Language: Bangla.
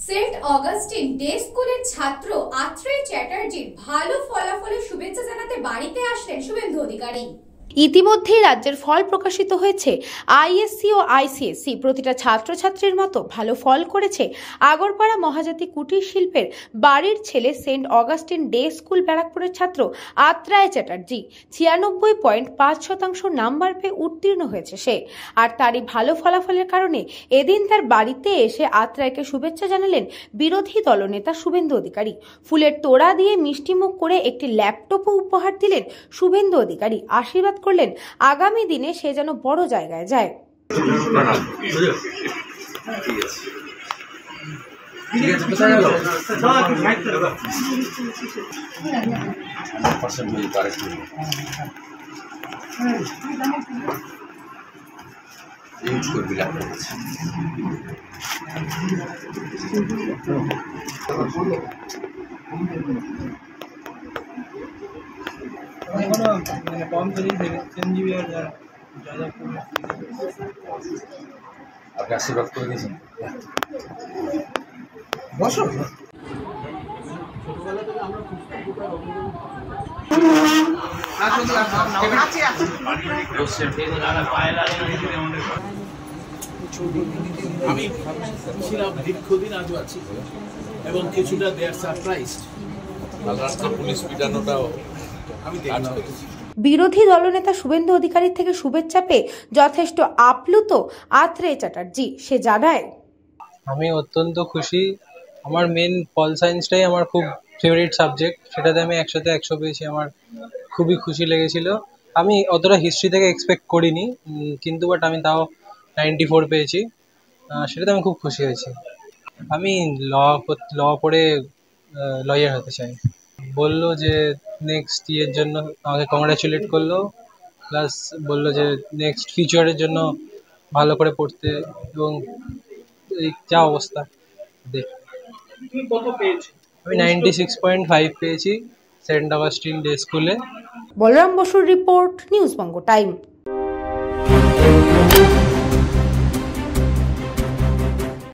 সেন্ট অগাস্টিন ডে স্কুলের ছাত্র আত্রেয় চ্যাটার্জির ভালো ফলাফলের শুভেচ্ছা জানাতে বাড়িতে আসলেন শুভেন্দু অধিকারী। ইতিমধ্যেই রাজ্যের ফল প্রকাশিত হয়েছে। আইএসসি ও আইসিএসসি প্রতিটা ছাত্রছাত্রীর মতো ভালো ফল করেছে আগরপাড়া মহাজাতি কুটির শিল্পের বাড়ির ছেলে সেন্ট অগাস্টিন ডে স্কুল ব্যারাকপুরের ছাত্র আত্রেয় চ্যাটার্জি। 96.5% নাম্বার পেয়ে উত্তীর্ণ হয়েছে সে। আর তারই ভালো ফলাফলের কারণে এদিন তার বাড়িতে এসে আত্রেয়কে শুভেচ্ছা জানালেন বিরোধী দলনেতা শুভেন্দু অধিকারী। ফুলের তোড়া দিয়ে মিষ্টিমুখ করে একটি ল্যাপটপও উপহার দিলেন শুভেন্দু অধিকারী। আশীর্বাদ করলেন আগামী দিনে সে যেন বড় জায়গায় যায়। আপনি আশীর্বাদ করে দিয়েছেন। আমি ছিলাম দীর্ঘদিন আজও আছি এবং কিছুটা দেয়ার সারপ্রাইজ পুলিশ পিটানোটাও আমি দেখছি। বিরোধী দলনেতা শুভেন্দু অধিকারীর থেকে শুভেচ্ছা পেয়ে যথেষ্ট আপ্লুত আত্রেয় চ্যাটার্জি। সে জানায়, আমি অত্যন্ত খুশি। আমার মেন পল সায়েন্সটাই আমার খুব ফেভারিট সাবজেক্ট, সেটাতে আমি 100তে 100 পেয়েছি। আমার খুবই খুশি লেগেছিল। আমি অতটা হিস্ট্রি থেকে এক্সপেক্ট করিনি, কিন্তু বাট আমি তাও 94 পেয়েছি, সেটাতে আমি খুব খুশি হয়েছি। আমি ল পড়ে লয়ার হতে চাই। বললো যে নেক্সট ইয়ের জন্য আমাকে কংগ্রাচুলেট করলো, প্লাস বললো যে নেক্সট ফিউচারের জন্য ভালো করে পড়তে, এবং এই যা অবস্থা দেখ। আমি 96.5 পেয়েছি সেন্ট অগাস্টিন ডে স্কুলে। বলরাম বসুর রিপোর্ট, নিউজ বঙ্গ টাইম।